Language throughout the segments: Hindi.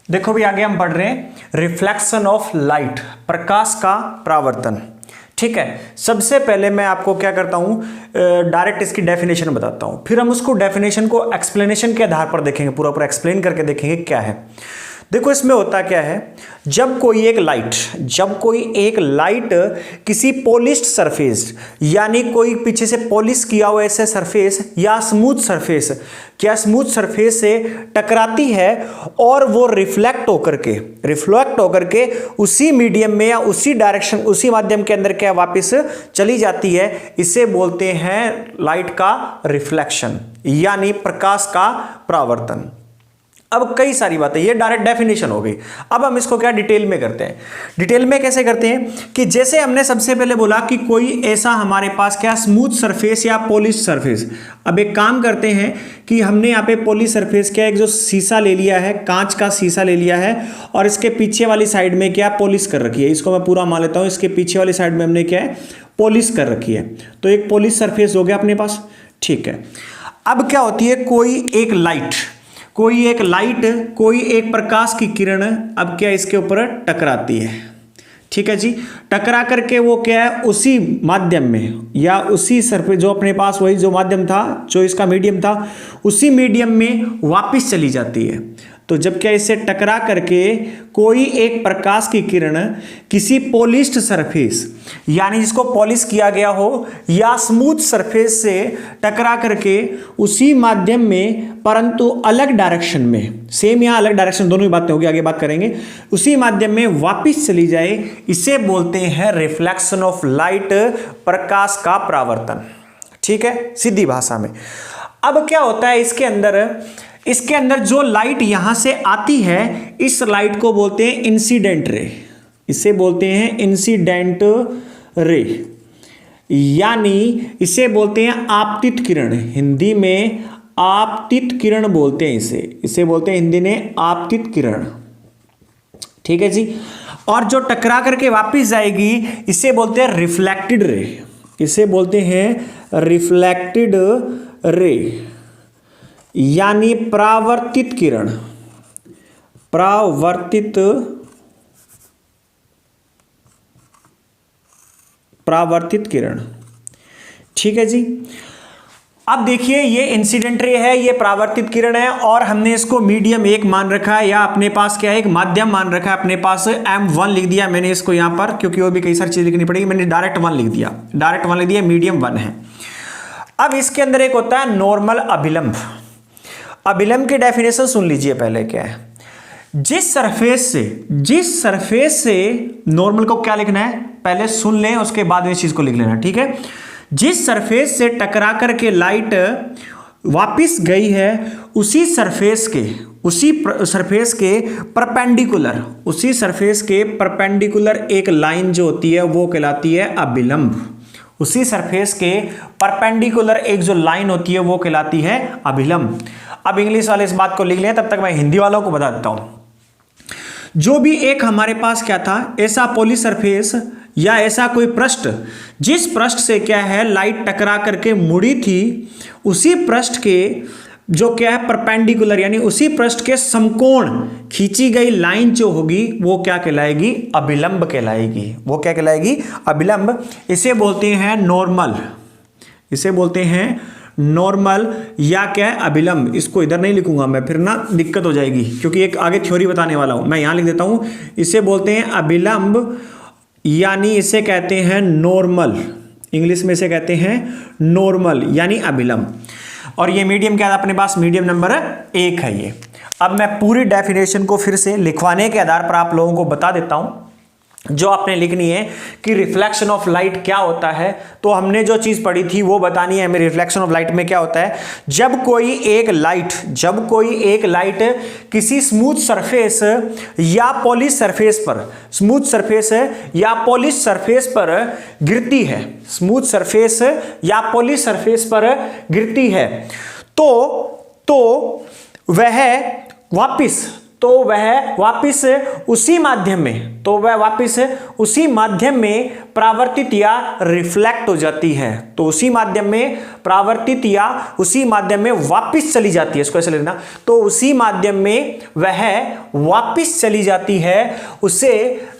देखो भी आगे हम पढ़ रहे हैं रिफ्लेक्शन ऑफ लाइट, प्रकाश का परावर्तन। ठीक है, सबसे पहले मैं आपको क्या करता हूं, डायरेक्ट इसकी डेफिनेशन बताता हूं, फिर हम उसको डेफिनेशन को एक्सप्लेनेशन के आधार पर देखेंगे, पूरा पूरा एक्सप्लेन करके देखेंगे क्या है। देखो इसमें होता क्या है, जब कोई एक लाइट किसी पॉलिश्ड सरफेस, यानी कोई पीछे से पॉलिश किया हुआ ऐसे सरफेस या स्मूथ सरफेस से टकराती है और वो रिफ्लेक्ट होकर के उसी मीडियम में या उसी डायरेक्शन, उसी माध्यम के अंदर क्या वापस चली जाती है, इसे बोलते हैं लाइट का रिफ्लेक्शन, यानी प्रकाश का परावर्तन। अब कई सारी बातें, ये डायरेक्ट डेफिनेशन हो गई। अब हम इसको क्या डिटेल में करते हैं। डिटेल में कैसे करते हैं कि जैसे हमने सबसे पहले बोला कि कोई ऐसा हमारे पास क्या स्मूथ सरफेस या पॉलिश सरफेस। अब एक काम करते हैं कि हमने यहाँ पे पॉलिश सरफेस क्या एक जो शीशा ले लिया है, कांच का शीशा ले लिया है, और इसके पीछे वाली साइड में क्या पॉलिश कर रखी है। इसको मैं पूरा मान लेता हूँ, इसके पीछे वाली साइड में हमने क्या है पॉलिश कर रखी है। तो एक पॉलिश सरफेस हो गया अपने पास। ठीक है, अब क्या होती है, कोई एक प्रकाश की किरण अब क्या इसके ऊपर टकराती है। ठीक है जी, टकरा करके वो क्या है उसी माध्यम में या उसी सरफेस जो अपने पास वही जो माध्यम था, जो इसका मीडियम था, उसी मीडियम में वापस चली जाती है। तो जब क्या इससे टकरा करके कोई एक प्रकाश की किरण किसी पॉलिश्ड सरफेस, यानी जिसको पॉलिश किया गया हो, या स्मूथ सरफेस से टकरा करके उसी माध्यम में परंतु अलग डायरेक्शन में, सेम या अलग डायरेक्शन दोनों ही बातें होगी, आगे बात करेंगे, उसी माध्यम में वापस चली जाए, इसे बोलते हैं रिफ्लेक्शन ऑफ लाइट, प्रकाश का परावर्तन। ठीक है, सीधी भाषा में। अब क्या होता है इसके अंदर जो लाइट यहां से आती है, इस लाइट को बोलते हैं इंसिडेंट रे, इसे बोलते हैं इंसिडेंट रे, यानी इसे बोलते हैं आपतित किरण। हिंदी में आपतित किरण बोलते हैं इसे बोलते हैं हिंदी में आपतित किरण। ठीक है जी, और जो टकरा करके वापस जाएगी इसे बोलते हैं रिफ्लेक्टेड रे, इसे बोलते हैं रिफ्लेक्टेड रे, यानी परावर्तित किरण, परावर्तित किरण। ठीक है जी, अब देखिए ये इंसिडेंट रे है, ये परावर्तित किरण है, और हमने इसको मीडियम 1 मान रखा है, या अपने पास क्या है एक माध्यम मान रखा है, अपने पास M1 लिख दिया मैंने इसको यहां पर, क्योंकि और भी कई सारी चीज लिखनी पड़ेगी, मैंने डायरेक्ट 1 लिख दिया, मीडियम 1 है। अब इसके अंदर एक होता है नॉर्मल अभिलंब। अभिलंब की डेफिनेशन सुन लीजिए पहले क्या है। जिस सरफेस से नॉर्मल को क्या लिखना है पहले सुन लें, उसके बाद इस चीज को लिख लेना। ठीक है, जिस सरफेस से टकरा करके लाइट वापस गई है, उसी सरफेस के परपेंडिकुलर एक लाइन जो होती है वो कहलाती है अभिलंब। उसी सरफेस के परपेंडिकुलर एक जो लाइन होती है वो कहलाती है अभिलंब। अब इंग्लिश वाले इस बात को लिख लें, तब तक मैं हिंदी वालों को बता देता हूं। जो भी एक हमारे पास क्या था, ऐसा पॉलिश सरफेस या ऐसा कोई पृष्ठ, जिस पृष्ठ से क्या है लाइट टकरा करके मुड़ी थी, उसी पृष्ठ के जो क्या है परपेंडिकुलर, यानी उसी पृष्ठ के समकोण खींची गई लाइन जो होगी वो क्या कहलाएगी, अभिलंब कहलाएगी। वो क्या कहलाएगी, अभिलंब। इसे बोलते हैं नॉर्मल, या क्या है अभिलंब। इसको इधर नहीं लिखूंगा मैं, फिर ना दिक्कत हो जाएगी, क्योंकि एक आगे थ्योरी बताने वाला हूं, मैं यहां लिख देता हूं। इसे बोलते हैं अभिलंब, यानी इसे कहते हैं नॉर्मल, इंग्लिश में इसे कहते हैं नॉर्मल यानी अभिलंब। और ये मीडियम क्या था अपने पास, मीडियम नंबर 1 है ये। अब मैं पूरी डेफिनेशन को फिर से लिखवाने के आधार पर आप लोगों को बता देता हूं, जो आपने लिखनी है कि रिफ्लेक्शन ऑफ लाइट क्या होता है। तो हमने जो चीज पढ़ी थी वो बतानी है हमें। रिफ्लेक्शन ऑफ लाइट में क्या होता है, जब कोई एक लाइट किसी स्मूथ सरफेस या पॉलिश सरफेस पर गिरती है, तो वह वापिस तो वह वापस उसी माध्यम में परावर्तित या रिफ्लेक्ट हो जाती है। तो उसी माध्यम में परावर्तित या उसी माध्यम में वापस चली जाती है, इसको ऐसे लिखना। तो उसी माध्यम में वह वापस चली जाती है, उसे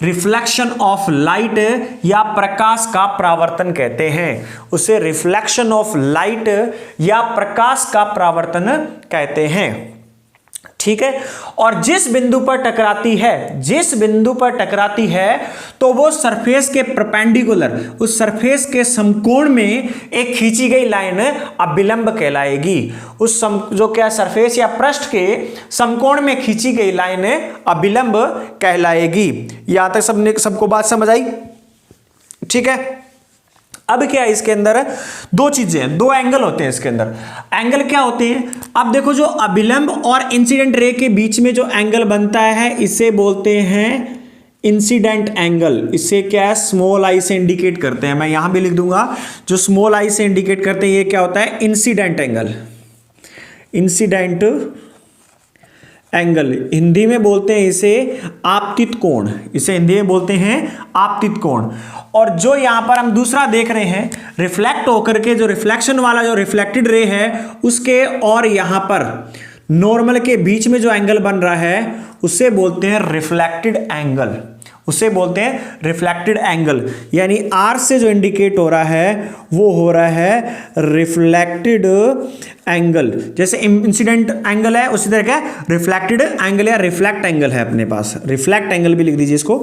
रिफ्लेक्शन ऑफ लाइट या प्रकाश का परावर्तन कहते हैं। उसे रिफ्लेक्शन ऑफ लाइट या प्रकाश का परावर्तन कहते हैं। ठीक है। और जिस बिंदु पर टकराती है तो वो सरफेस के परपेंडिकुलर, उस सरफेस के समकोण में एक खींची गई लाइन अभिलंब कहलाएगी। उस जो क्या सरफेस या पृष्ठ के समकोण में खींची गई लाइन अभिलंब कहलाएगी। यहां तक सबको बात समझ आई? ठीक है। अब क्या है इसके अंदर, दो चीजें, दो एंगल होते हैं इसके अंदर। एंगल क्या होते हैं? अब देखो, जो अभिलंब और इंसिडेंट रे के बीच में जो एंगल बनता है इसे बोलते हैं इंसिडेंट एंगल। इसे क्या है, स्मॉल आई से इंडिकेट करते हैं। मैं यहां भी लिख दूंगा, जो स्मॉल आई से इंडिकेट करते हैं ये क्या होता है, incident angle. Incident angle Hindi में बोलते हैं इसे आपतित कोण। इसे हिंदी में बोलते हैं आपतित कोण। और जो यहां पर हम दूसरा देख रहे हैं, रिफ्लेक्ट होकर के जो रिफ्लेक्शन वाला जो रिफ्लेक्टेड रे है उसके और यहां पर नॉर्मल के बीच में जो एंगल बन रहा है उसे बोलते हैं रिफ्लेक्टेड एंगल। उसे बोलते हैं रिफ्लेक्टेड एंगल। यानी आर से जो इंडिकेट हो रहा है वो हो रहा है रिफ्लेक्टेड एंगल। जैसे इंसिडेंट एंगल है उसी तरह का रिफ्लेक्टेड एंगल या रिफ्लेक्ट एंगल है अपने पास। रिफ्लेक्ट एंगल भी लिख दीजिए इसको,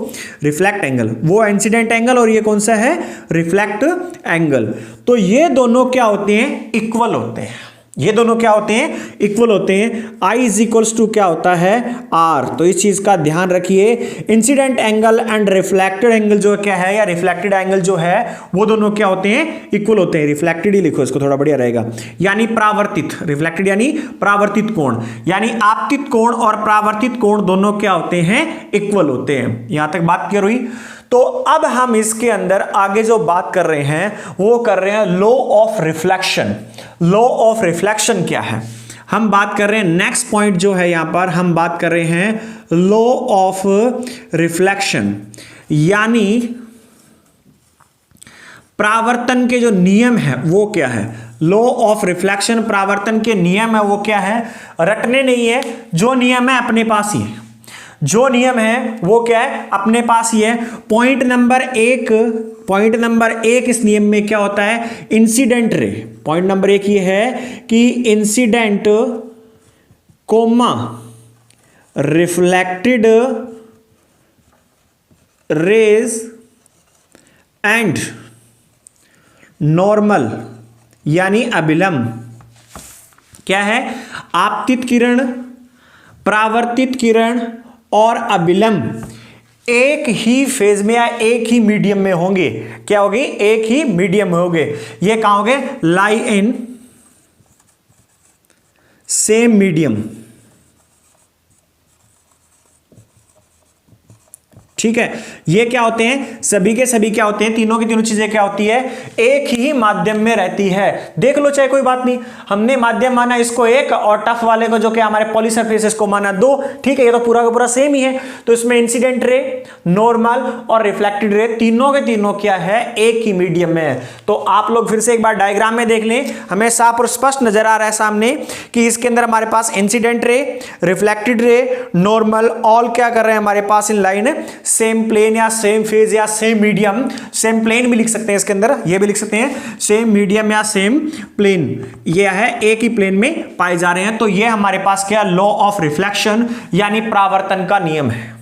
रिफ्लेक्ट एंगल। वो इंसिडेंट एंगल और ये कौन सा है, रिफ्लेक्ट एंगल। तो ये दोनों क्या होते हैं, इक्वल होते हैं। ये दोनों क्या होते हैं, इक्वल होते हैं। I इज इक्वल्स टू क्या होता है, R। तो इस चीज का ध्यान रखिए। Incident angle and reflected angle जो क्या है, या रिफ्लेक्टेड एंगल जो है, वो दोनों क्या होते हैं, इक्वल होते हैं। रिफ्लेक्टेड ही लिखो इसको, थोड़ा बढ़िया रहेगा। यानी परावर्तित, रिफ्लेक्टेड यानी परावर्तित कोण, यानी आपतित कोण और परावर्तित कोण दोनों क्या होते हैं, इक्वल होते हैं। यहां तक बात क्लियर हुई? तो अब हम इसके अंदर आगे जो बात कर रहे हैं वो कर रहे हैं law of reflection. Law of reflection क्या है, हम बात कर रहे हैं। नेक्स्ट पॉइंट जो है यहां पर हम बात कर रहे हैं लॉ ऑफ रिफ्लेक्शन, यानी परावर्तन के जो नियम है वो क्या है। लॉ ऑफ रिफ्लेक्शन, परावर्तन के नियम है वो क्या है, रटने नहीं है, जो नियम है अपने पास ही है। जो नियम है वो क्या है, अपने पास ही है। पॉइंट नंबर एक इस नियम में क्या होता है, इंसिडेंट रे। पॉइंट नंबर 1 ये है कि incident comma reflected rays and normal यानी अभिलंब क्या है, आपतित किरण, परावर्तित किरण और अभिलंब एक ही फेज में या एक ही मीडियम में होंगे। क्या होगी, एक ही मीडियम में होंगे। ये कहां होंगे, लाई इन सेम मीडियम। ठीक है। ये क्या होते हैं, सभी के सभी क्या होते हैं, तीनों की तीनों चीजें क्या होती है, एक ही माध्यम में रहती है। देख लो, चाहे कोई बात नहीं, हमने माध्यम माना इसको एक और टफ वाले को जो कि हमारे पॉली सरफेसेस को माना 2। ठीक है, ये तो पूरा का पूरा सेम ही है। तो इसमें इंसिडेंट रे, नॉर्मल और रिफ्लेक्टेड रे तीनों के तीनों क्या है, एक ही मीडियम में है। तो आप लोग फिर से एक बार डायग्राम में देख लें, हमें साफ और स्पष्ट नजर आ रहा है सामने कि इसके अंदर हमारे पास incident ray, reflected ray, normal, all क्या कर रहे हैं हमारे पास इन लाइन सेम प्लेन या सेम फेज या सेम मीडियम। सेम प्लेन भी लिख सकते हैं इसके अंदर, ये भी लिख सकते हैं सेम मीडियम या सेम प्लेन, ये है एक ही प्लेन में पाए जा रहे हैं। तो ये हमारे पास क्या, लॉ ऑफ रिफ्लेक्शन यानी परावर्तन का नियम है।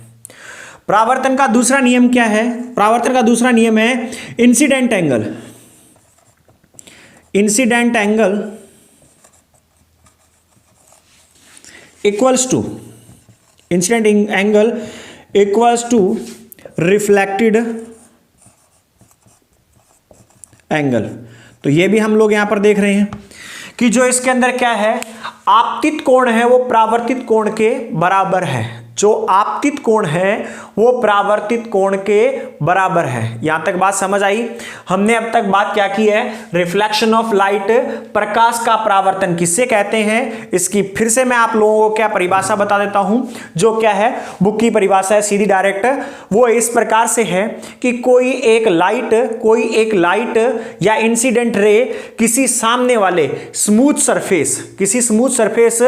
परावर्तन का दूसरा नियम क्या है, परावर्तन का दूसरा नियम है incident angle. Incident angle equals to, incident angle equals to reflected angle. तो ये भी हम लोग यहां पर देख रहे हैं कि जो इसके अंदर क्या है, आपतित कोण है वो परावर्तित कोण के बराबर है। जो आपतित कोण है वो परावर्तित कोण के बराबर है। यहां तक बात समझ आई। हमने अब तक बात क्या की है, रिफ्लेक्शन ऑफ लाइट, प्रकाश का परावर्तन किससे कहते हैं, इसकी फिर से मैं आप लोगों को क्या परिभाषा बता देता हूं, जो क्या है बुक की परिभाषा है सीधी डायरेक्ट। वो इस प्रकार से है कि कोई एक लाइट या इंसिडेंट रे किसी सामने वाले स्मूथ सरफेस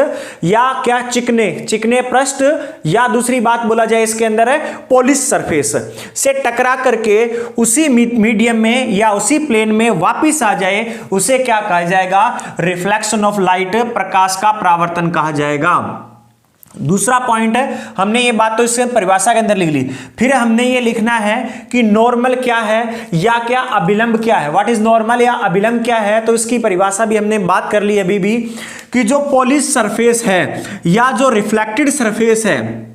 या क्या चिकने पृष्ठ, या दूसरी बात बोला जाए इसके अंदर है पॉलिश सरफेस से टकरा करके उसी मीडियम में या उसी प्लेन में वापस आ जाए, उसे क्या कहा जाएगा, रिफ्लेक्शन ऑफ लाइट, प्रकाश का परावर्तन कहा जाएगा। दूसरा पॉइंट है, हमने ये बात तो इसके परिभाषा के अंदर लिख ली, फिर हमने ये लिखना है कि नॉर्मल क्या है या क्या अभिलंब क्या है, व्हाट इज नॉर्मल या अभिलंब क्या है। तो इसकी परिभाषा भी हमने बात कर ली अभी भी, कि जो पॉलिश सरफेस है या जो रिफ्लेक्टेड सरफेस है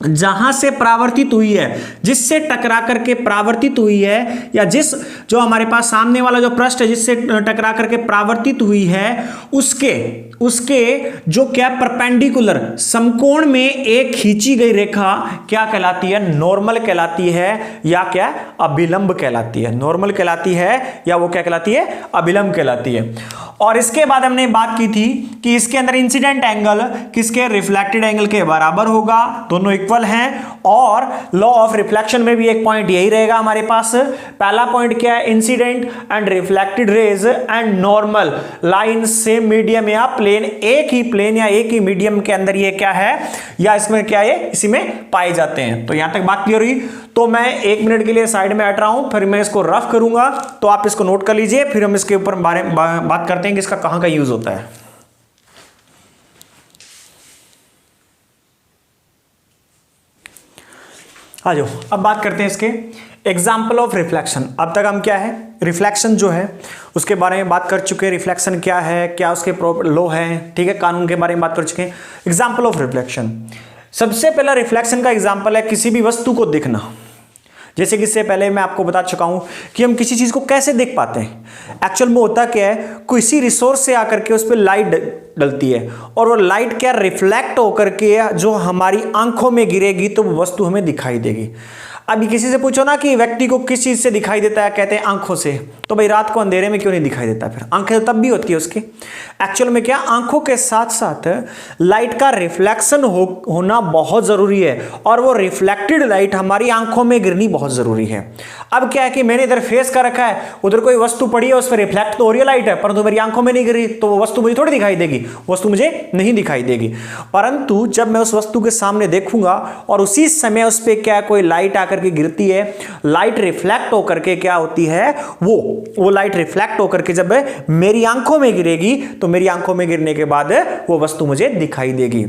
जहां से परावर्तित हुई है, जिससे टकरा करके परावर्तित हुई है, या जो हमारे पास सामने वाला जो पृष्ठ है जिससे टकरा करके परावर्तित हुई है, उसके जो क्या परपेंडिकुलर समकोण में एक खींची गई रेखा क्या कहलाती है, नॉर्मल कहलाती है या क्या अभिलंब कहलाती है। नॉर्मल कहलाती है या वो क्या कहलाती है, अभिलंब कहलाती है। और इसके बाद हमने बात की थी कि इसके अंदर इंसिडेंट एंगल किसके, रिफ्लेक्टेड एंगल के बराबर होगा, दोनों इक्वल हैं। और लॉ ऑफ रिफ्लेक्शन में भी एक पॉइंट यही रहेगा हमारे पास। पहला पॉइंट क्या है, incident and reflected rays and normal line same medium या प्लेन, एक ही प्लेन या एक ही मीडियम के अंदर ये क्या है या इसमें क्या है, इसी में पाए जाते हैं। तो यहां तक बात क्लियर हुई। तो मैं 1 मिनट के लिए साइड में हट रहा हूं, फिर मैं इसको रफ करूंगा, तो आप इसको नोट कर लीजिए, फिर हम इसके ऊपर बात करते हैं कि इसका कहां का यूज होता है। आ जाओ, अब बात करते हैं इसके एग्जाम्पल ऑफ रिफ्लेक्शन। अब तक हम क्या है, रिफ्लेक्शन जो है उसके बारे में बात कर चुके हैं, रिफ्लेक्शन क्या है, क्या उसके लॉ है, ठीक है, कानून के बारे में बात कर चुके हैं। एग्जाम्पल ऑफ रिफ्लेक्शन, सबसे पहला रिफ्लेक्शन का एग्जाम्पल है किसी भी वस्तु को देखना। जैसे कि इससे पहले मैं आपको बता चुका हूं कि हम किसी चीज को कैसे देख पाते हैं। एक्चुअल में होता क्या है, किसी रिसोर्स से आकर के उस पर लाइट डलती है और वो लाइट क्या रिफ्लेक्ट होकर के जो हमारी आंखों में गिरेगी तो वो वस्तु हमें दिखाई देगी। अभी किसी से पूछो ना कि व्यक्ति को किस चीज से दिखाई देता है, कहते हैं आंखों से। तो भाई रात को अंधेरे में क्यों नहीं दिखाई देता, फिर आंखें तो तब भी होती है उसकी। एक्चुअल में क्या, आंखों के साथ साथ लाइट का रिफ्लेक्शन होना बहुत जरूरी है, और वो रिफ्लेक्टेड लाइट हमारी आंखों में गिरनी बहुत जरूरी है। अब क्या है कि मैंने इधर फेस कर रखा है, उधर कोई वस्तु पड़ी है, उस पर रिफ्लेक्ट तो हो रही है लाइट है, परंतु मेरी आंखों में नहीं गिर रही, तो वो वस्तु मुझे थोड़ी दिखाई देगी, वस्तु मुझे नहीं दिखाई देगी। परंतु जब मैं उस वस्तु के सामने देखूंगा और उसी समय उस पर क्या कोई लाइट आकर के गिरती है, लाइट रिफ्लेक्ट होकर के क्या होती है, वो लाइट रिफ्लेक्ट होकर के जब मेरी आंखों में गिरेगी तो मेरी आंखों में गिरने के बाद वो वस्तु मुझे दिखाई देगी।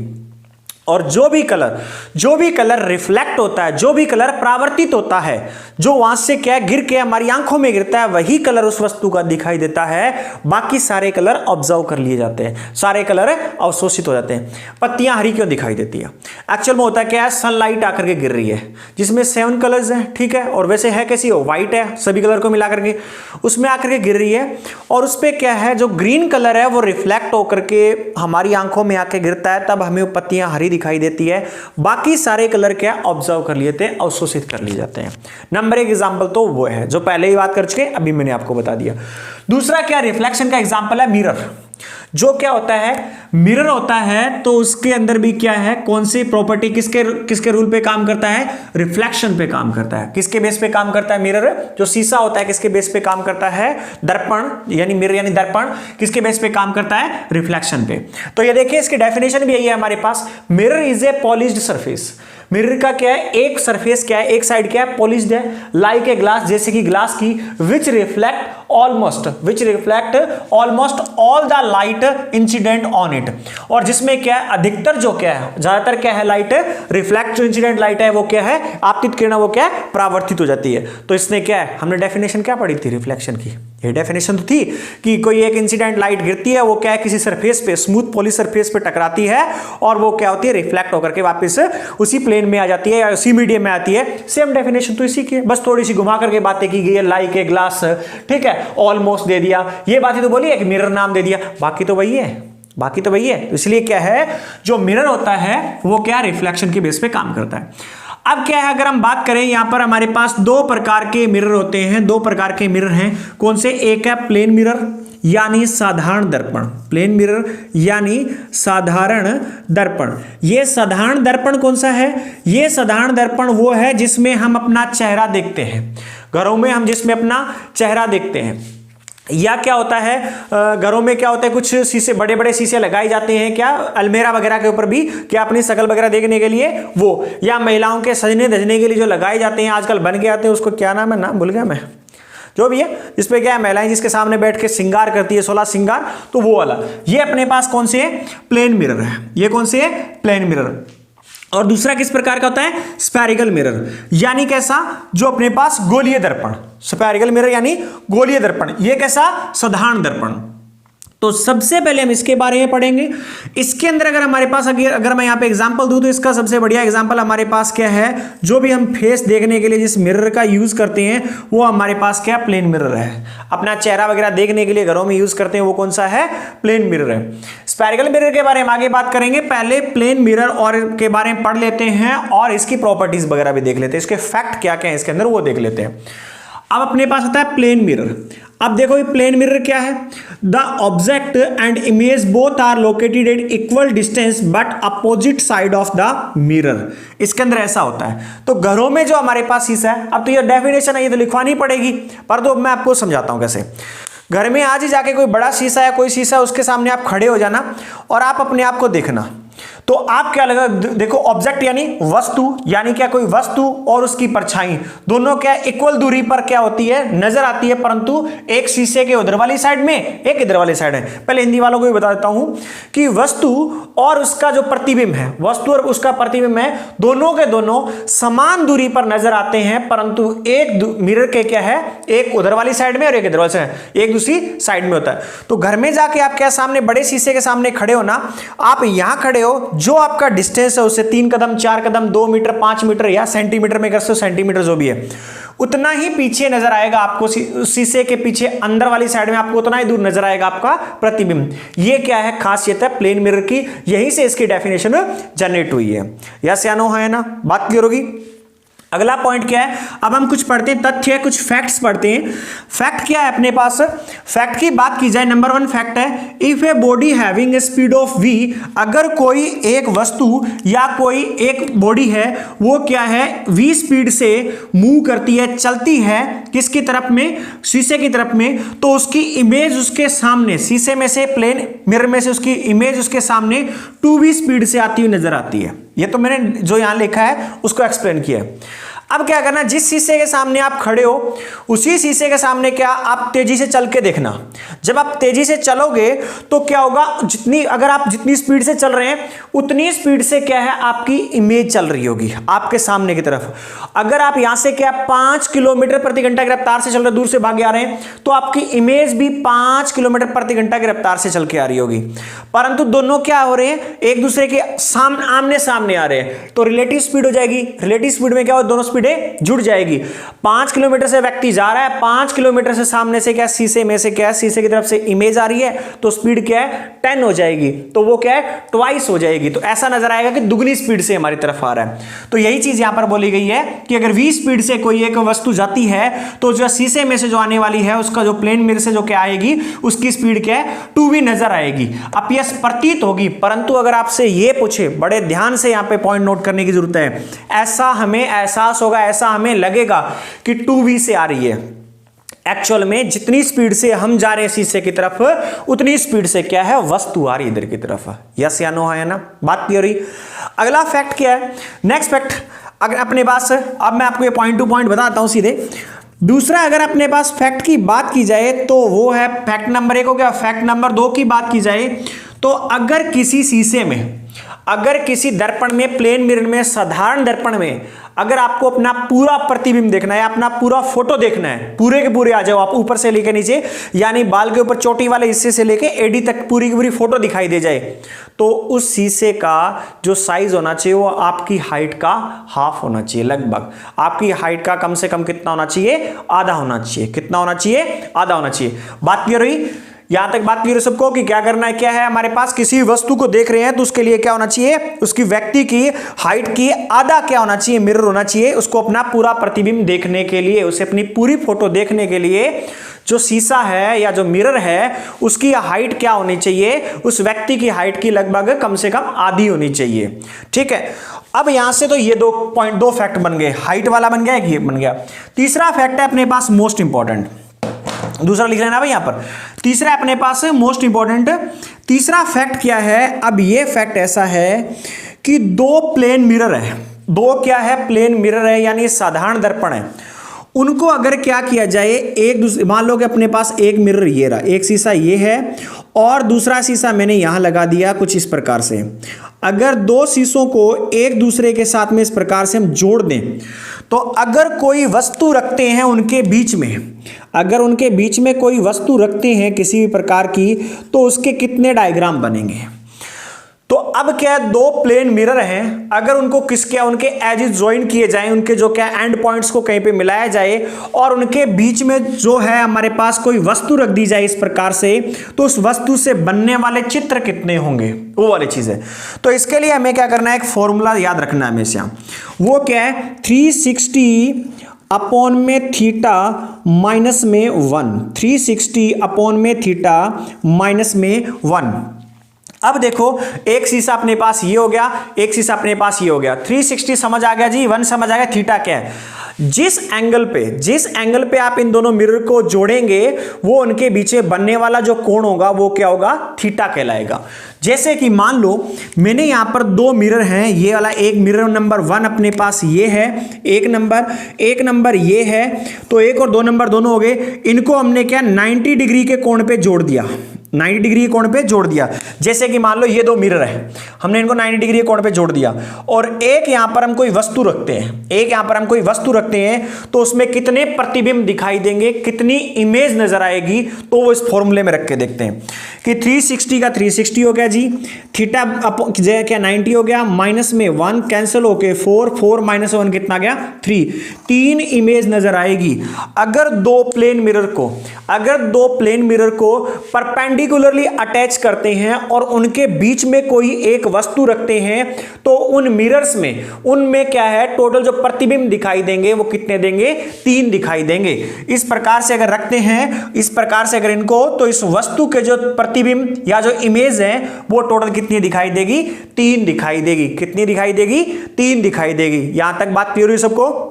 और जो भी कलर रिफ्लेक्ट होता है, जो भी कलर परावर्तित होता है, जो वहां से क्या गिर के हमारी आंखों में गिरता है, वही कलर उस वस्तु का दिखाई देता है। बाकी सारे कलर ऑब्जर्व कर लिए जाते हैं, सारे कलर अवशोषित हो जाते हैं। पत्तियां हरी क्यों दिखाई देती है, एक्चुअल में होता क्या है, सनलाइट आकर के गिर रही है जिसमें 7 कलर्स हैं, ठीक है, और वैसे है कैसी हो, व्हाइट है, सभी कलर को मिला करके उसमें आकर के गिर रही है, और उस पर क्या है, जो ग्रीन कलर है वो रिफ्लेक्ट होकर के हमारी आंखों में आके गिरता है, तब हमें पत्तियां हरी दिखाई देती है। बाकी सारे कलर क्या ऑब्जर्व कर लिए थे, अवशोषित कर लिए जाते हैं। नंबर 1 एग्जांपल तो वो है जो पहले ही बात कर चुके, अभी मैंने आपको बता दिया। दूसरा क्या रिफ्लेक्शन का एग्जांपल है, मिरर। जो क्या होता है, मिरर होता है तो उसके अंदर भी क्या है, कौन सी प्रॉपर्टी किसके रूल पे काम करता है, रिफ्लेक्शन पे काम करता है। किसके बेस पे काम करता है मिरर, जो शीशा होता है किसके बेस पे काम करता है, दर्पण यानी मिरर यानी दर्पण किसके बेस पे काम करता है, रिफ्लेक्शन पे। तो ये देखिए इसकी डेफिनेशन भी यही है हमारे पास, mirror is a polished surface. Mirror का क्या है, एक सरफेस क्या है, एक साइड क्या है, पॉलिश्ड है, लाइक ए ग्लास, जैसे कि ग्लास की, which reflect almost all the light incident on it. और जिसमें क्या है, अधिकतर जो क्या है, ज्यादातर क्या है, लाइट रिफ्लेक्ट, जो इंसिडेंट लाइट है वो क्या है, आपतित किरण वो क्या है, परावर्तित हो जाती है। तो इसने क्या है, हमने डेफिनेशन क्या पढ़ी थी रिफ्लेक्शन की, ये डेफिनेशन तो थी कि कोई एक इंसिडेंट लाइट गिरती है, वो क्या है, किसी सरफेस पे, स्मूथ पॉलिश सरफेस पे टकराती है, और वो क्या होती है, रिफ्लेक्ट होकर के वापस उसी प्लेन में आ जाती है या उसी मीडियम में आती है। सेम डेफिनेशन तो इसी की, बस थोड़ी सी घुमा करके बातें की गई है, लाइक ए ग्लास, ठीक है, ऑलमोस्ट दे दिया, ये बातें तो बोली है कि मिरर नाम दे दिया, बाकी तो वही है। बाकी तो वही है। तो इसलिए क्या है, जो मिरर होता है वो क्या रिफ्लेक्शन के बेस पे काम करता है। अब क्या है, अगर हम बात करें यहां पर हमारे पास दो प्रकार के मिरर होते हैं, दो प्रकार के मिरर हैं। कौन से? एक है प्लेन मिरर यानी साधारण दर्पण, प्लेन मिरर यानी साधारण दर्पण। ये साधारण दर्पण कौन सा है? ये साधारण दर्पण वो है जिसमें हम अपना चेहरा देखते हैं, घरों में हम जिसमें अपना चेहरा देखते हैं। या क्या होता है, घरों में क्या होता है, कुछ शीशे, बड़े बड़े शीशे लगाए जाते हैं, क्या अलमेरा वगैरह के ऊपर भी, क्या अपनी शक्ल वगैरह देखने के लिए वो, या महिलाओं के सजने धजने के लिए जो लगाए जाते हैं, आजकल बन के आते हैं, उसको क्या नाम है, नाम भूल गया मैं, जो भी है, जिसपे क्या है महिलाएं जिसके सामने बैठ के श्रृंगार करती है, 16 श्रृंगार, तो वो वाला। ये अपने पास कौन से है? प्लेन मिरर है। ये कौन से है? Plane mirror. और दूसरा किस प्रकार का होता है? स्फेरिकल मिरर, यानी कैसा? जो अपने पास गोलीय दर्पण। स्फेरिकल मिरर यानी गोलीय दर्पण। ये कैसा? साधारण दर्पण। तो सबसे पहले हम इसके बारे में पढ़ेंगे। इसके अंदर अगर हमारे पास अगर मैं यहां पे एग्जांपल दूं तो इसका सबसे बढ़िया एग्जांपल हमारे पास क्या है, जो भी हम फेस देखने के लिए जिस मिरर का यूज करते हैं वो हमारे पास क्या? प्लेन मिरर है। अपना चेहरा वगैरह देखने के लिए घरों में यूज करते हैं, वो कौन सा है? प्लेन मिरर है। स्फेरिकल मिरर के बारे में आगे बात करेंगे, पहले प्लेन मिरर और के बारे में पढ़ लेते हैं और इसकी प्रॉपर्टीज वगैरह भी देख लेते हैं, इसके फैक्ट क्या क्या है इसके अंदर वो देख लेते हैं। अब अपने पास आता है प्लेन मिरर। अब देखो ये प्लेन मिरर क्या है? The object and image both are located at equal distance but opposite side of the mirror. इसके अंदर ऐसा होता है। तो घरों में जो हमारे पास शीशा है, अब तो ये डेफिनेशन है, ये तो लिखवानी पड़ेगी, पर तो मैं आपको समझाता हूं कैसे। घर में आज ही जाके कोई बड़ा शीशा या कोई शीशा उसके सामने आप खड़े हो जाना और आप अपने आप को देखना, तो आप क्या लगा, देखो ऑब्जेक्ट यानी वस्तु, यानी क्या कोई वस्तु और उसकी परछाई दोनों क्या इक्वल दूरी पर क्या होती है? नजर आती है, परंतु एक शीशे के उधर वाली साइड में, एक इधर वाली साइड है। पहले हिंदी वालों को भी बता देता हूं कि वस्तु और उसका जो प्रतिबिंब है, वस्तु और उसका प्रतिबिंब है, दोनों के दोनों समान दूरी पर नजर आते हैं, परंतु एक मिरर के क्या है, एक उधर वाली साइड में और एक इधर वाली साइड, एक दूसरी साइड में होता है। तो घर में जाके आप क्या सामने बड़े शीशे के सामने खड़े हो ना, आप यहां खड़े हो, जो आपका डिस्टेंस है उससे 3 कदम 4 कदम 2 मीटर 5 मीटर या सेंटीमीटर में कर सकते हो, सेंटीमीटर जो भी है, उतना ही पीछे नजर आएगा आपको, शीशे के पीछे अंदर वाली साइड में आपको उतना ही दूर नजर आएगा आपका प्रतिबिंब। ये क्या है? खासियत है प्लेन मिरर की, यहीं से इसकी डेफिनेशन जनरेट हुई है। यस या नो है ना? बात क्लियर होगी। अगला पॉइंट क्या है, अब हम कुछ पढ़ते हैं, तथ्य कुछ फैक्ट्स पढ़ते हैं। फैक्ट क्या है अपने पास? फैक्ट की बात की जाए, नंबर 1 फैक्ट है, if a body having a speed of v, अगर कोई एक वस्तु या कोई एक बॉडी है वो क्या है v स्पीड से मूव करती है, चलती है किसकी तरफ में? शीशे की तरफ में, तो उसकी इमेज उसके सामने, शीशे में से प्लेन मिरर में से उसकी इमेज उसके सामने 2v स्पीड से आती हुई नजर आती है। ये तो मैंने जो यहां लिखा है उसको एक्सप्लेन किया है। अब क्या करना, जिस शीशे के सामने आप खड़े हो उसी शीशे के सामने क्या आप तेजी से चल के देखना। जब आप तेजी से चलोगे तो क्या होगा, अगर आप जितनी स्पीड से चल रहे हैं उतनी स्पीड से क्या है आपकी इमेज चल रही होगी आपके सामने की तरफ। अगर आप यहां से क्या 5 किलोमीटर प्रति घंटा की रफ्तार से चल रहे, दूर से भागे आ रहे हैं, तो आपकी इमेज भी 5 किलोमीटर प्रति घंटा की रफ्तार से चल के आ रही होगी, परंतु दोनों क्या हो रहे हैं, एक दूसरे के आमने सामने आ रहे हैं, तो रिलेटिव स्पीड हो जाएगी। रिलेटिव स्पीड में क्या हो, दोनों स्पीडें जुड़ जाएगी। 5 किलोमीटर से व्यक्ति जा रहा है, 5 किलोमीटर से सामने से क्या शीशे में से क्या शीशे की तरफ से इमेज आ रही है, तो स्पीड क्या है 10 हो जाएगी, तो वो क्या है ट्वाइस हो जाएगी। तो ऐसा नजर आएगा कि दुगनी स्पीड से हमारी तरफ आ रहा है। तो यही चीज यहां पर बोली गई है कि अगर v स्पीड से कोई एक वस्तु जाती है तो जो शीशे में से जो आने वाली है उसका जो प्लेन मिरर से जो क्या आएगी उसकी स्पीड क्या है 2v नजर आएगी। अब यह प्रतीत होगी, परंतु अगर आपसे यह पूछे, बड़े ध्यान से यहां पे पॉइंट नोट करने की जरूरत है, ऐसा हमें एहसास होगा, ऐसा हमें लगेगा कि 2v से आ रही है। एक्चुअल में जितनी स्पीड से हम जा रहे हैं शीशे की तरफ उतनी स्पीड से क्या है वस्तु आ रही है इधर की तरफ। यस या नो है ना? बात क्लियर हुई। अगला फैक्ट क्या है, नेक्स्ट फैक्ट अगर अपने पास, अब मैं आपको ये पॉइंट टू पॉइंट बताता हूं सीधे। दूसरा अगर अपने पास फैक्ट की बात की जाए तो वो है फैक्ट नंबर 1 हो गया। फैक्ट नंबर 2 की बात की जाए तो अगर किसी शीशे में, अगर किसी दर्पण में, प्लेन मिरर में, साधारण दर्पण में अगर आपको अपना पूरा प्रतिबिंब देखना है, अपना पूरा फोटो देखना है, पूरे के पूरे आ जाओ आप, ऊपर से लेकर नीचे, यानी बाल के ऊपर चोटी वाले हिस्से से लेके एडी तक पूरी की पूरी फोटो दिखाई दे जाए, तो उस शीशे का जो साइज होना चाहिए वो आपकी हाइट का हाफ होना चाहिए। लगभग आपकी हाइट का कम से कम कितना होना चाहिए? आधा होना चाहिए। कितना होना चाहिए? आधा होना चाहिए। बात क्लियर हुई। यहां तक बात क्लियर है सबको कि क्या करना है, क्या है हमारे पास, किसी वस्तु को देख रहे हैं तो उसके लिए क्या होना चाहिए, उसकी व्यक्ति की हाइट की आधा क्या होना चाहिए, मिरर होना चाहिए, उसको अपना पूरा प्रतिबिंब देखने के लिए, उसे अपनी पूरी फोटो देखने के लिए जो शीशा है या जो मिरर है उसकी हाइट क्या होनी चाहिए, उस व्यक्ति की हाइट की लगभग कम से कम आधी होनी चाहिए। ठीक है, अब यहां से तो ये 2 फैक्ट बन गए, हाइट वाला बन गया, एक ये बन गया। तीसरा फैक्ट है अपने पास मोस्ट इंपॉर्टेंट, दूसरा लिख लेना भाई यहां पर, तीसरा अपने पास मोस्ट इंपॉर्टेंट। तीसरा फैक्ट क्या है, अब ये फैक्ट ऐसा है कि 2 प्लेन मिरर है, 2 क्या है, प्लेन मिरर है यानी साधारण दर्पण है, उनको अगर क्या किया जाए, एक दूसरे, मान लो कि अपने पास एक मिरर ये रहा, एक शीशा ये है और दूसरा शीशा मैंने यहां लगा दिया कुछ इस प्रकार से। अगर 2 शीशों को एक दूसरे के साथ में इस प्रकार से हम जोड़ दें तो अगर कोई वस्तु रखते हैं उनके बीच में, अगर उनके बीच में कोई वस्तु रखते हैं किसी भी प्रकार की, तो उसके कितने डायग्राम बनेंगे। तो अब क्या 2 प्लेन मिरर हैं, अगर उनको उनके एजेस ज्वाइन किए जाएं, उनके जो क्या एंड पॉइंट्स को कहीं पे मिलाया जाए और उनके बीच में जो है हमारे पास कोई वस्तु रख दी जाए इस प्रकार से, तो उस वस्तु से बनने वाले चित्र कितने होंगे, वो वाली चीज है। तो इसके लिए हमें क्या करना है, एक फॉर्मूला याद रखना है हमेशा, वो क्या है, 360 अपॉन में थीटा माइनस में 1, 360 अपॉन में थीटा माइनस में 1। अब देखो एक शीशा अपने पास ये हो गया, एक शीशा अपने पास ये हो गया, 360 समझ आ गया जी, 1 समझ आ गया, थीटा क्या है, जिस एंगल पे आप इन दोनों मिरर को जोड़ेंगे वो उनके बीच बनने वाला जो कोण होगा वो क्या होगा, थीटा कहलाएगा। जैसे कि मान लो मैंने यहां पर 2 मिरर हैं, ये वाला एक मिरर नंबर 1 अपने पास ये है, एक नंबर ये है, तो 1 और 2 नंबर दोनों हो गए, इनको हमने क्या 90 डिग्री के कोण पे जोड़ दिया, 90 डिग्री के कोण पे जोड़ दिया। जैसे कि मान लो ये 2 मिरर है, हमने इनको 90 डिग्री के कोण पे जोड़ दिया और एक यहां पर हम कोई वस्तु रखते हैं, तो उसमें कितने प्रतिबिंब दिखाई देंगे, कितनी इमेज नजर आएगी, तो वो इस फॉर्मूले में रख के देखते हैं कि 360 का 360 हो गया जी, थीटा क्या 90 हो गया, माइनस में 1 कैंसिल होके 4 माइनस 1 कितना गया 3, 3 इमेज नजर आएगी। अगर 2 प्लेन मिरर को परपेंडिकुलरली अटैच करते हैं और उनके बीच में कोई एक वस्तु रखते हैं, तो उन मिरर्स में उनमें क्या है, टोटल जो प्रतिबिंब दिखाई देंगे वो कितने देंगे, 3 दिखाई देंगे। इस प्रकार से अगर रखते हैं, इस प्रकार से अगर इनको, तो इस वस्तु के जो प्रतिबिंब या जो इमेज है वो टोटल कितनी दिखाई देगी, 3 दिखाई देगी। कितनी दिखाई देगी, 3 दिखाई देगी। यहां तक बात क्लियर हुई सबको,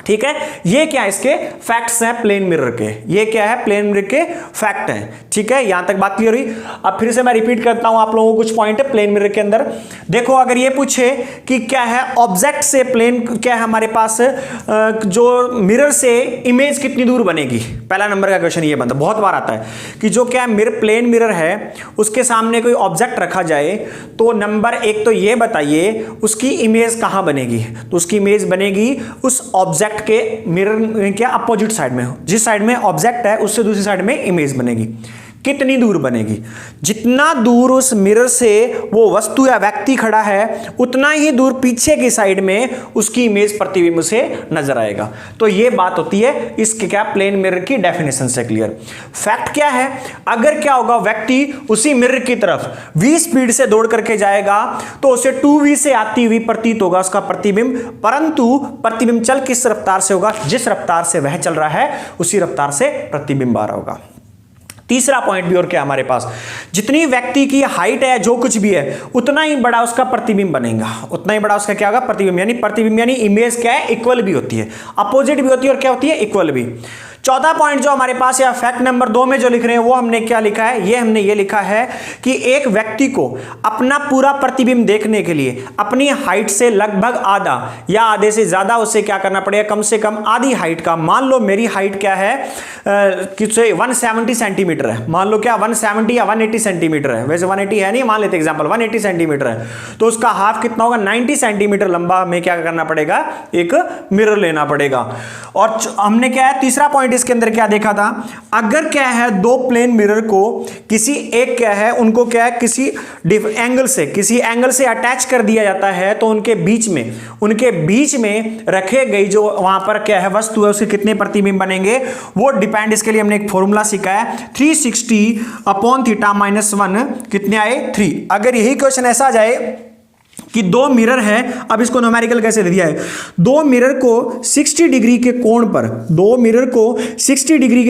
ठीक है। ये क्या इसके फैक्ट्स हैं प्लेन मिरर के, ये क्या है प्लेन मिरर के फैक्ट हैं, ठीक है। यहां तक बात क्लियर हुई। अब फिर से मैं रिपीट करता हूं आप लोगों को कुछ पॉइंट है प्लेन मिरर के अंदर। देखो अगर ये पूछे कि क्या है ऑब्जेक्ट से प्लेन, क्या है हमारे पास जो मिरर से इमेज कितनी दूर बनेगी, पहला नंबर का क्वेश्चन ये बनता है, बहुत बार आता है कि जो क्या प्लेन मिरर है उसके सामने कोई ऑब्जेक्ट रखा जाए, तो नंबर 1 तो ये बताइए उसकी इमेज कहां बनेगी, तो उसकी इमेज बनेगी उस ऑब्जेक्ट के मिरर क्या अपोजिट साइड में, जिस साइड में ऑब्जेक्ट है उससे दूसरी साइड में इमेज बनेगी। कितनी दूर बनेगी, जितना दूर उस मिरर से वो वस्तु या व्यक्ति खड़ा है उतना ही दूर पीछे की साइड में उसकी इमेज प्रतिबिंब से नजर आएगा। तो ये बात होती है इसके क्या प्लेन मिरर की डेफिनेशन से क्लियर। फैक्ट क्या है, अगर क्या होगा व्यक्ति उसी मिरर की तरफ v स्पीड से दौड़ करके जाएगा तो उसे 2v से आती हुई प्रतीत होगा उसका प्रतिबिंब, परंतु प्रतिबिंब चल किस रफ्तार से होगा, जिस रफ्तार से वह चल रहा है उसी रफ्तार से प्रतिबिंब आ रहा होगा। तीसरा पॉइंट भी और क्या हमारे पास, जितनी व्यक्ति की हाइट है जो कुछ भी है उतना ही बड़ा उसका प्रतिबिंब बनेगा, उतना ही बड़ा उसका क्या होगा प्रतिबिंब यानी इमेज क्या है इक्वल भी होती है, अपोजिट भी होती है और क्या होती है इक्वल भी। चौथा पॉइंट जो हमारे पास या फैक्ट नंबर 2 में जो लिख रहे हैं वो हमने क्या लिखा है, हमने ये लिखा है कि एक व्यक्ति को अपना पूरा प्रतिबिंब देखने के लिए अपनी हाइट से लगभग आधा या आधे से ज्यादा उसे क्या करना पड़ेगा, कम से कम आधी हाइट का, मान लो मेरी हाइट क्या है 170 सेंटीमीटर है, मान लो क्या 170 या 180 सेंटीमीटर है, वैसे 180 है नहीं, मान लेते एग्जांपल 180 सेंटीमीटर है, तो उसका हाफ कितना होगा 90 सेंटीमीटर लंबा हमें क्या करना पड़ेगा, एक मिरर लेना पड़ेगा। और हमने क्या है तीसरा पॉइंट पॉइंट इसके अंदर क्या देखा था, अगर क्या है दो प्लेन मिरर को किसी एक क्या है उनको क्या है किसी एंगल से अटैच कर दिया जाता है, तो उनके बीच में रखे गई जो वहां पर क्या है वस्तु है उसके कितने प्रतिबिंब बनेंगे वो डिपेंड, इसके लिए हमने एक फॉर्मूला सीखा है 360/θ-1 कितने आए 3। अगर यही क्वेश्चन ऐसा आ जाए कि दो मिरर है, अब इसको न्यूमेरिकल कैसे दे दिया है, दो मिरर को 60 डिग्री के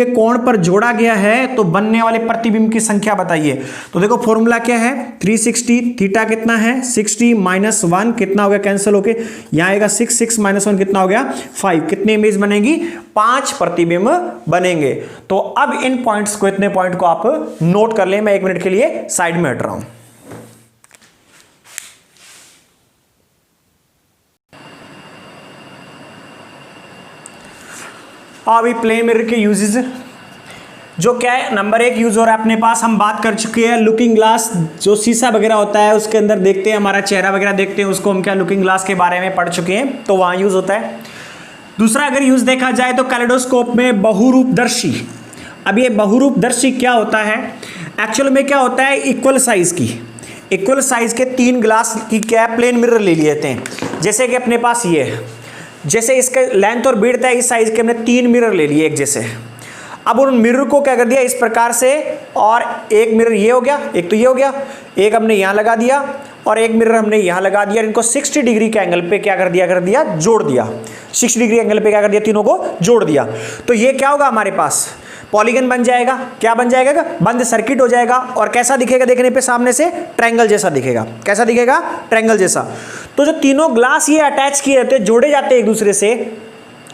कोण पर जोड़ा गया है तो बनने वाले प्रतिबिंब की संख्या बताइए। तो देखो फॉर्मूला क्या है 360, थीटा कितना है 60 - 1 कितना हो गया कैंसिल होके, यहां आएगा 6 -1 कितना हो गया 5, कितने इमेज बनेगी 5 प्रतिबिंब बनेंगे। तो अब इन पॉइंट्स को इतने पॉइंट को आप नोट कर लें, मैं 1 मिनट के लिए साइड में हट रहा हूं। अभी प्लेन मिरर के यूजेस जो क्या है, नंबर 1 यूज हो रहा है अपने पास, हम बात कर चुके हैं लुकिंग ग्लास, जो शीशा वगैरह होता है उसके अंदर देखते हैं हमारा चेहरा वगैरह देखते हैं, उसको हम क्या लुकिंग ग्लास के बारे में पढ़ चुके हैं, तो वहां यूज होता है। दूसरा अगर यूज देखा जाए तो कैलेडोस्कोप में बहुरूपदर्शी। अब ये बहुरूपदर्शी क्या होता है, एक्चुअल में क्या होता है, इक्वल साइज के 3 ग्लास की क्या प्लेन मिरर ले लिए थे, जैसे कि अपने पास ये है, जैसे इसका लेंथ और विड्थ है इस साइज के हमने 3 मिरर ले लिए एक जैसे। अब उन मिरर को क्या कर दिया इस प्रकार से, और एक मिरर ये हो गया, एक तो ये हो गया, एक हमने यहां लगा दिया और एक मिरर हमने यहां लगा दिया, इनको 60 डिग्री के एंगल पे क्या कर दिया जोड़ दिया, 60 डिग्री एंगल पे क्या कर दिया, तीनों को जोड़ दिया। तो ये क्या होगा हमारे पास पॉलीगन बन जाएगा, क्या बन जाएगा, बंद सर्किट हो जाएगा, और कैसा दिखेगा देखने पे सामने से ट्रायंगल जैसा दिखेगा, कैसा दिखेगा ट्रायंगल जैसा। तो जो तीनों ग्लास ये अटैच किए रहते हैं, जोड़े जाते हैं एक दूसरे से,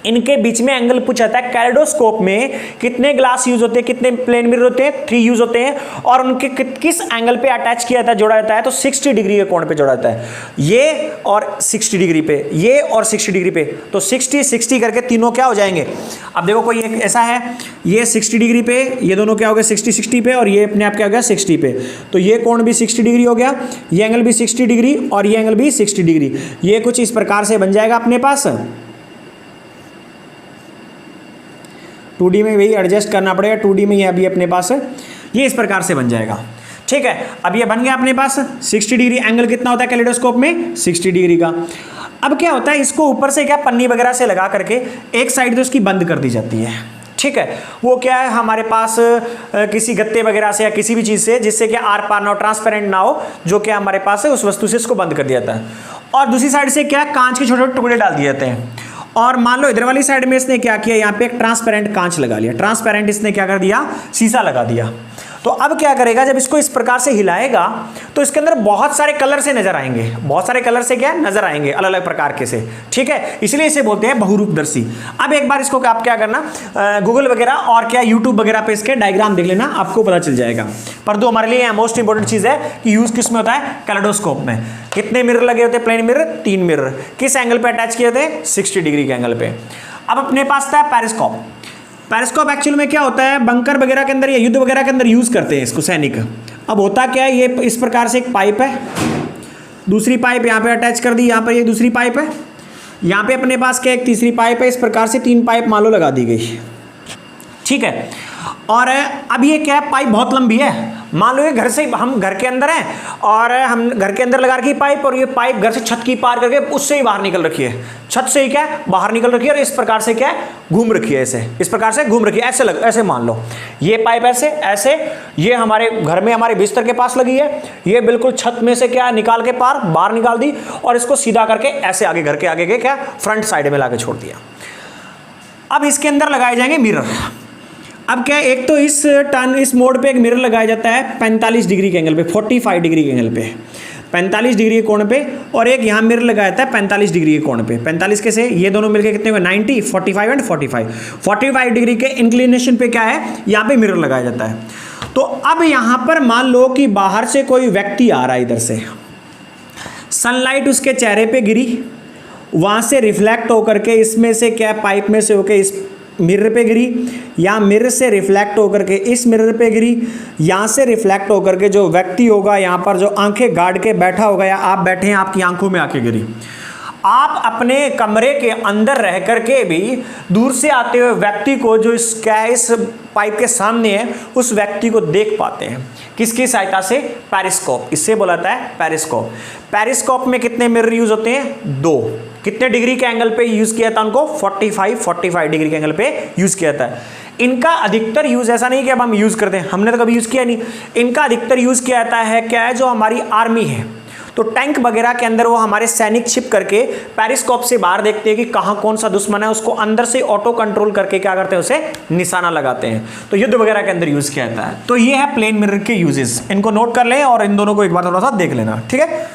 इनके बीच में एंगल पूछा जाता है। कैलेडोस्कोप में कितने ग्लास यूज होते हैं, कितने प्लेन मिरर होते हैं, 3 यूज होते हैं, और उनके किस एंगल पे अटैच किया जाता है, जोड़ा जाता है, तो 60 डिग्री के कोण पे जोड़ा जाता है, ये और 60 डिग्री पे, ये और 60 डिग्री पे, तो 60-60 करके तीनों क्या हो जाएंगे। अब देखो कोई एक ऐसा है, ये 60 डिग्री पे, ये दोनों क्या हो गए 60-60 पे, और ये अपने आप क्या हो गया 60 पे, तो ये कोण भी 60 डिग्री हो गया, ये एंगल भी 60 डिग्री और ये एंगल भी 60 डिग्री। ये कुछ इस प्रकार से बन जाएगा अपने पास। 2D में वही एडजस्ट करना पड़ेगा, 2D में ये अभी अपने पास है, ये इस प्रकार से बन जाएगा। ठीक है, अब ये बन गया अपने पास 60 डिग्री, एंगल कितना होता है कैलेडोस्कोप में 60 डिग्री का। अब क्या होता है, इसको ऊपर से क्या पन्नी वगैरह से लगा करके एक साइड तो इसकी बंद कर दी जाती है। ठीक है, वो क्या है हमारे पास किसी गत्ते वगैरह से या किसी भी चीज़ से, जिससे कि आर पार ना हो, ट्रांसपेरेंट ना हो, जो क्या हमारे पास है उस वस्तु से इसको बंद कर दिया जाता है। और दूसरी साइड से क्या कांच के छोटे छोटे टुकड़े डाल दिए जाते हैं, और मान लो इधर वाली साइड में इसने क्या किया, यहाँ पे एक ट्रांसपेरेंट कांच लगा लिया, ट्रांसपेरेंट इसने क्या कर दिया, शीशा लगा दिया। तो अब क्या करेगा, जब इसको इस प्रकार से हिलाएगा तो इसके अंदर बहुत सारे कलर से नजर आएंगे, बहुत सारे कलर से क्या नजर आएंगे अलग अलग प्रकार के से। ठीक है, इसलिए इसे बोलते हैं बहुरूपदर्शी। अब एक बार इसको आप क्या करना, गूगल वगैरह और क्या यूट्यूब वगैरह पे इसके डायग्राम देख लेना, आपको पता चल जाएगा। पर दो हमारे लिए मोस्ट इंपॉर्टेंट चीज है कि यूज किस में होता है, कैलेडोस्कोप में। कितने मिरर लगे होते हैं, प्लेन मिरर 3 मिरर, किस एंगल पे अटैच किए थे 60 डिग्री के एंगल पे। अब अपने पास था पेरिस्कोप। पेरिस्कोप एक्चुअल में क्या होता है, बंकर वगैरह के अंदर या युद्ध वगैरह के अंदर यूज करते हैं इसको सैनिक। अब होता क्या है, ये इस प्रकार से एक पाइप है, दूसरी पाइप यहाँ पे अटैच कर दी, यहाँ पर ये दूसरी पाइप है, यहाँ पे अपने पास क्या एक तीसरी पाइप है, इस प्रकार से 3 पाइप मान लो लगा दी गई। ठीक है, और अब ये क्या है, पाइप बहुत लंबी है, मान लो ये घर से, हम घर के अंदर हैं और हम घर के अंदर लगा रखी पाइप, और ये पाइप घर से छत की पार करके उससे ही बाहर निकल रखी है, छत से ही क्या है बाहर निकल रखी है, और इस प्रकार से क्या है घूम रखी है, ऐसे इस प्रकार से घूम रखी है, ऐसे मान लो ये पाइप ऐसे ये हमारे घर में हमारे बिस्तर के पास लगी है, ये बिल्कुल छत में से क्या निकाल के पार बाहर निकाल दी, और इसको सीधा करके ऐसे आगे घर के आगे के क्या फ्रंट साइड में लाके छोड़ दिया। अब इसके अंदर लगाए जाएंगे मिरर। अब क्या है, एक तो इस मोड पे एक मिरर लगाया जाता है 45 डिग्री के एंगल पे, 45 डिग्री के एंगल पे, 45 डिग्री के कोण पे, और एक यहाँ मिरर लगाया जाता है 45 डिग्री के कोण पे। 45 कैसे, ये दोनों मिलकर कितने हुए 90, 45 एंड 45 डिग्री के इंक्लिनेशन पे क्या है, यहाँ पे मिरर लगाया जाता है। तो अब यहाँ पर मान लो कि बाहर से कोई व्यक्ति आ रहा है, इधर से सनलाइट उसके चेहरे पे गिरी, वहाँ से रिफ्लेक्ट होकर के इसमें से क्या पाइप में से होकर इस मिरर पे गिरी, या मिरर से रिफ्लेक्ट होकर के इस मिरर पे गिरी, यहाँ से रिफ्लेक्ट होकर के जो व्यक्ति होगा यहाँ पर जो आंखें गाड़ के बैठा होगा या आप बैठे हैं आपकी आंखों में आके गिरी। आप अपने कमरे के अंदर रह करके भी दूर से आते हुए व्यक्ति को जो इस पाइप के सामने है उस व्यक्ति को देख पाते हैं। किसकी सहायता से? पेरिस्कोप। इससे बोला जाता है पेरिस्कोप। पेरिस्कोप में कितने मिरर यूज होते हैं? 2। कितने डिग्री के एंगल पे यूज किया था उनको? 45 डिग्री के एंगल पे यूज किया था। इनका अधिकतर यूज ऐसा नहीं कि अब हम यूज करते हैं, हमने तो कभी यूज किया नहीं। इनका अधिकतर यूज किया जाता है क्या है, जो हमारी आर्मी है तो टैंक वगैरह के अंदर वो हमारे सैनिक छिप करके पेरिस्कोप से बाहर देखते हैं कि कहां कौन सा दुश्मन है, उसको अंदर से ऑटो कंट्रोल करके क्या करते हैं, उसे निशाना लगाते हैं। तो युद्ध वगैरह के अंदर यूज किया जाता है। तो ये है प्लेन मिरर के यूजेस, इनको नोट कर लें और इन दोनों को एक बार थोड़ा सा देख लेना, ठीक है।